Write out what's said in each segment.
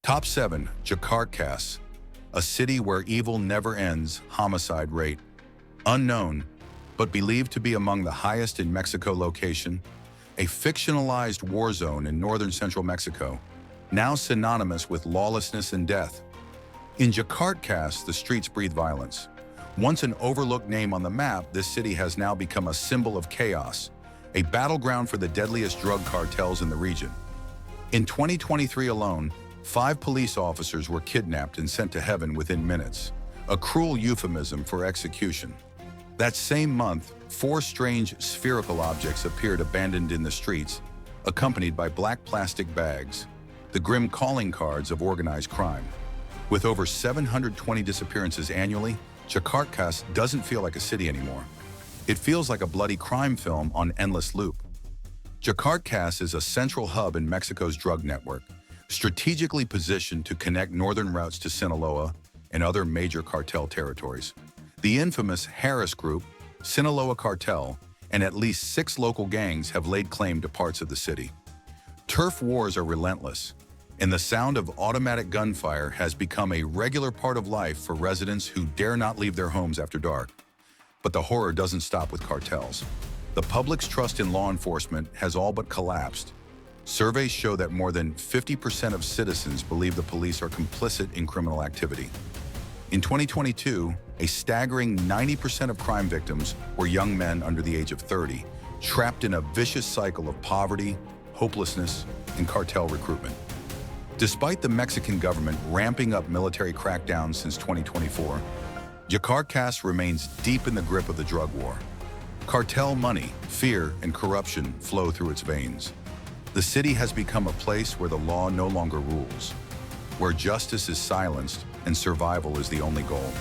Top 7. Caracas, a city where evil never ends, homicide rate. Unknown, but believed to be among the highest in Mexico. Location, a fictionalized war zone in northern central Mexico, now synonymous with lawlessness and death. In Caracas, the streets breathe violence. Once an overlooked name on the map, this city has now become a symbol of chaos, a battleground for the deadliest drug cartels in the region. In 2023 alone, 5 police officers were kidnapped and sent to heaven within minutes, a cruel euphemism for execution. That same month, 4 strange spherical objects appeared abandoned in the streets, accompanied by black plastic bags, the grim calling cards of organized crime. With over 720 disappearances annually, Caracas doesn't feel like a city anymore. It feels like a bloody crime film on endless loop. Caracas is a central hub in Mexico's drug network, strategically positioned to connect northern routes to Sinaloa and other major cartel territories. The infamous Harris Group, Sinaloa Cartel, and at least 6 local gangs have laid claim to parts of the city. Turf wars are relentless, and the sound of automatic gunfire has become a regular part of life for residents who dare not leave their homes after dark. But the horror doesn't stop with cartels. The public's trust in law enforcement has all but collapsed. Surveys show that more than 50% of citizens believe the police are complicit in criminal activity. In 2022, a staggering 90% of crime victims were young men under the age of 30, trapped in a vicious cycle of poverty, hopelessness, and cartel recruitment. Despite the Mexican government ramping up military crackdowns since 2024, Caracas remains deep in the grip of the drug war. Cartel money, fear, and corruption flow through its veins. The city has become a place where the law no longer rules, where justice is silenced and survival is the only goal.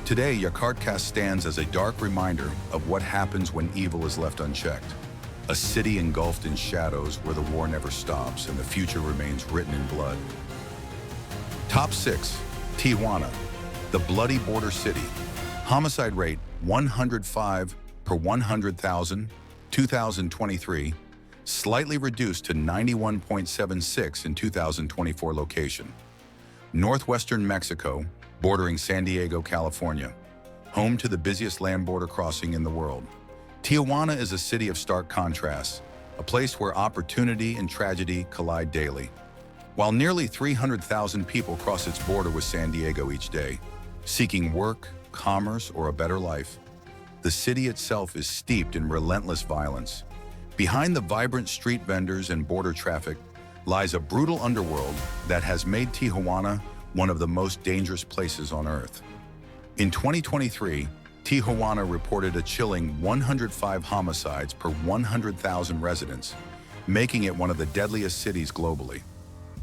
Today, Caracas stands as a dark reminder of what happens when evil is left unchecked. A city engulfed in shadows where the war never stops and the future remains written in blood. Top 6. Tijuana, the bloody border city. Homicide rate 105 per 100,000, 2023, slightly reduced to 91.76 in 2024. Location, northwestern Mexico, bordering San Diego, California, home to the busiest land border crossing in the world. Tijuana is a city of stark contrasts, a place where opportunity and tragedy collide daily. While nearly 300,000 people cross its border with San Diego each day, seeking work, commerce, or a better life, the city itself is steeped in relentless violence. Behind the vibrant street vendors and border traffic lies a brutal underworld that has made Tijuana one of the most dangerous places on Earth. In 2023, Tijuana reported a chilling 105 homicides per 100,000 residents, making it one of the deadliest cities globally.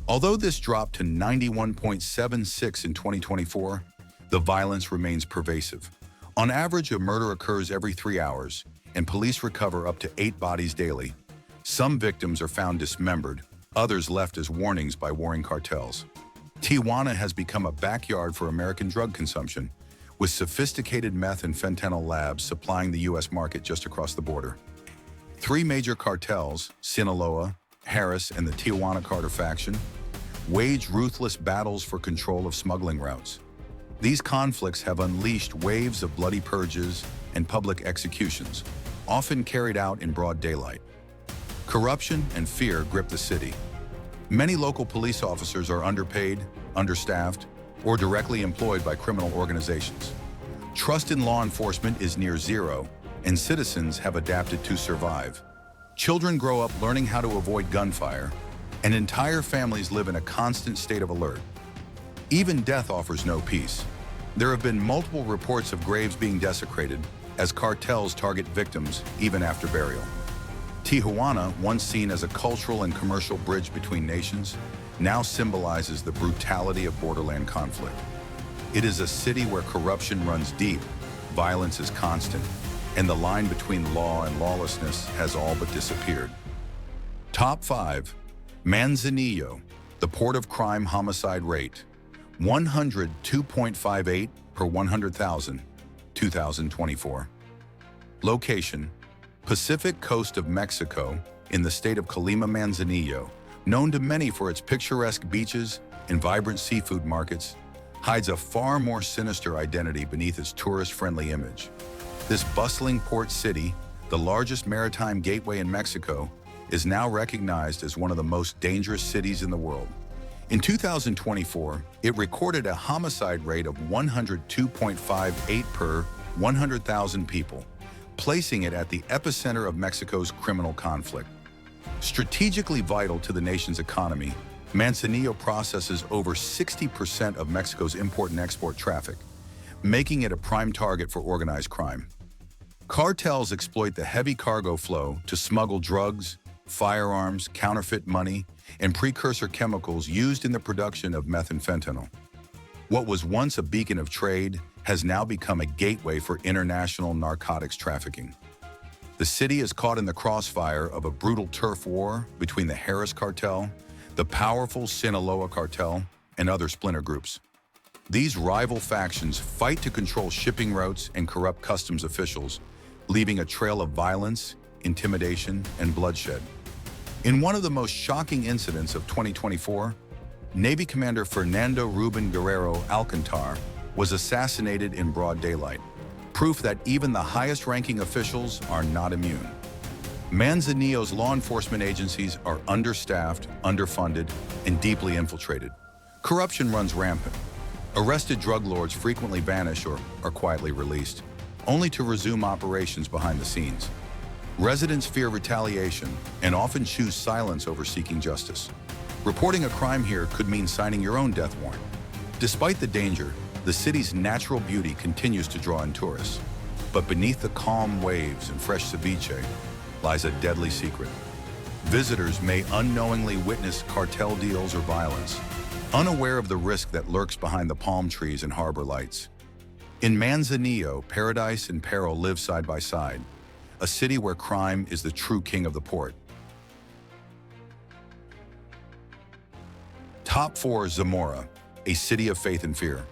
Although this dropped to 91.76 in 2024, the violence remains pervasive. On average, a murder occurs every 3 hours, and police recover up to 8 bodies daily. Some victims are found dismembered, others left as warnings by warring cartels. Tijuana has become a backyard for American drug consumption, with sophisticated meth and fentanyl labs supplying the U.S. market just across the border. 3 major cartels, Sinaloa, Harris, and the Tijuana Carter faction, wage ruthless battles for control of smuggling routes. These conflicts have unleashed waves of bloody purges and public executions, often carried out in broad daylight. Corruption and fear grip the city. Many local police officers are underpaid, understaffed, or directly employed by criminal organizations. Trust in law enforcement is near zero, and citizens have adapted to survive. Children grow up learning how to avoid gunfire, and entire families live in a constant state of alert. Even death offers no peace. There have been multiple reports of graves being desecrated as cartels target victims even after burial. Tijuana, once seen as a cultural and commercial bridge between nations, now symbolizes the brutality of borderland conflict. It is a city where corruption runs deep, violence is constant, and the line between law and lawlessness has all but disappeared. Top 5. Manzanillo, the port of crime homicide rate. 102.58 per 100,000, 2024. Location, Pacific coast of Mexico in the state of Colima. Manzanillo, known to many for its picturesque beaches and vibrant seafood markets, hides a far more sinister identity beneath its tourist-friendly image. This bustling port city, the largest maritime gateway in Mexico, is now recognized as one of the most dangerous cities in the world. In 2024, it recorded a homicide rate of 102.58 per 100,000 people, placing it at the epicenter of Mexico's criminal conflict. Strategically vital to the nation's economy, Manzanillo processes over 60% of Mexico's import and export traffic, making it a prime target for organized crime. Cartels exploit the heavy cargo flow to smuggle drugs, firearms, counterfeit money, and precursor chemicals used in the production of meth and fentanyl. What was once a beacon of trade has now become a gateway for international narcotics trafficking. The city is caught in the crossfire of a brutal turf war between the Harris cartel, the powerful Sinaloa cartel, and other splinter groups. These rival factions fight to control shipping routes and corrupt customs officials, leaving a trail of violence, intimidation, and bloodshed. In one of the most shocking incidents of 2024, Navy Commander Fernando Ruben Guerrero Alcantar was assassinated in broad daylight, proof that even the highest-ranking officials are not immune. Manzanillo's law enforcement agencies are understaffed, underfunded, and deeply infiltrated. Corruption runs rampant. Arrested drug lords frequently vanish or are quietly released, only to resume operations behind the scenes. Residents fear retaliation and often choose silence over seeking justice. Reporting a crime here could mean signing your own death warrant. Despite the danger, the city's natural beauty continues to draw in tourists. But beneath the calm waves and fresh ceviche lies a deadly secret. Visitors may unknowingly witness cartel deals or violence, unaware of the risk that lurks behind the palm trees and harbor lights. In Manzanillo, paradise and peril live side by side, a city where crime is the true king of the port. Top 4. Zamora, a city of faith and fear.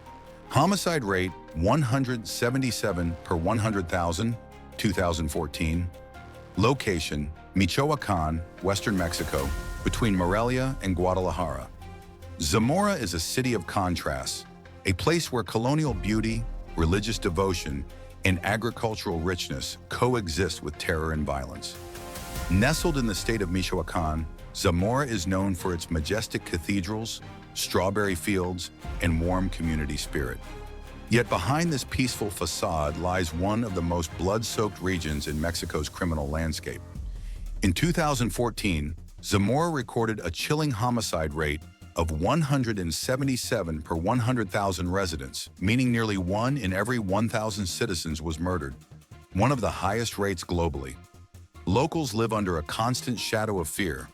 Homicide rate 177 per 100,000, 2014. Location, Michoacán, Western Mexico, between Morelia and Guadalajara. Zamora is a city of contrasts, a place where colonial beauty, religious devotion, and agricultural richness coexist with terror and violence. Nestled in the state of Michoacán, Zamora is known for its majestic cathedrals, strawberry fields, and warm community spirit. Yet behind this peaceful facade lies one of the most blood-soaked regions in Mexico's criminal landscape. In 2014, Zamora recorded a chilling homicide rate of 177 per 100,000 residents, meaning nearly 1 in every 1,000 citizens was murdered, one of the highest rates globally. Locals live under a constant shadow of fear.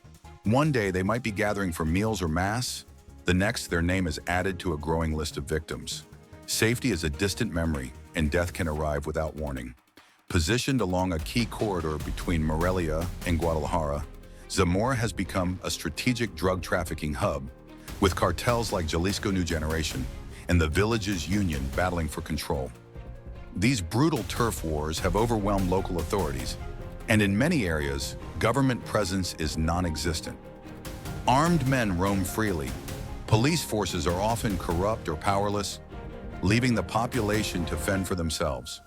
One day they might be gathering for meals or mass, the next their name is added to a growing list of victims. Safety is a distant memory, and death can arrive without warning. Positioned along a key corridor between Morelia and Guadalajara, Zamora has become a strategic drug trafficking hub, with cartels like Jalisco New Generation and the Villages Union battling for control. These brutal turf wars have overwhelmed local authorities, and in many areas, government presence is non-existent. Armed men roam freely. Police forces are often corrupt or powerless, leaving the population to fend for themselves.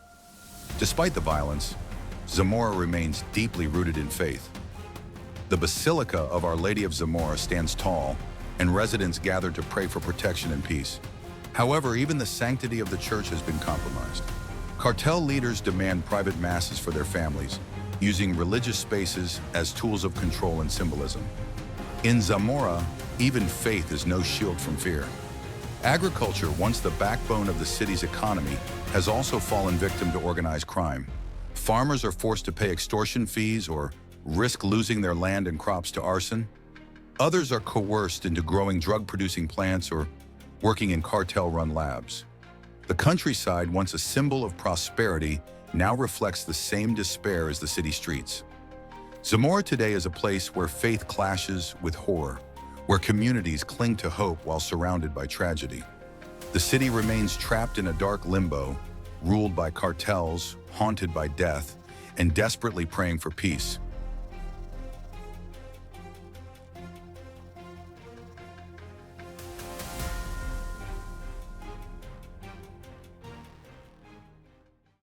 Despite the violence, Zamora remains deeply rooted in faith. The Basilica of Our Lady of Zamora stands tall, and residents gather to pray for protection and peace. However, even the sanctity of the church has been compromised. Cartel leaders demand private masses for their families, using religious spaces as tools of control and symbolism. In Zamora, even faith is no shield from fear. Agriculture, once the backbone of the city's economy, has also fallen victim to organized crime. Farmers are forced to pay extortion fees or risk losing their land and crops to arson. Others are coerced into growing drug-producing plants or working in cartel-run labs. The countryside, once a symbol of prosperity, now reflects the same despair as the city streets. Zamora today is a place where faith clashes with horror, where communities cling to hope while surrounded by tragedy. The city remains trapped in a dark limbo, ruled by cartels, haunted by death, and desperately praying for peace.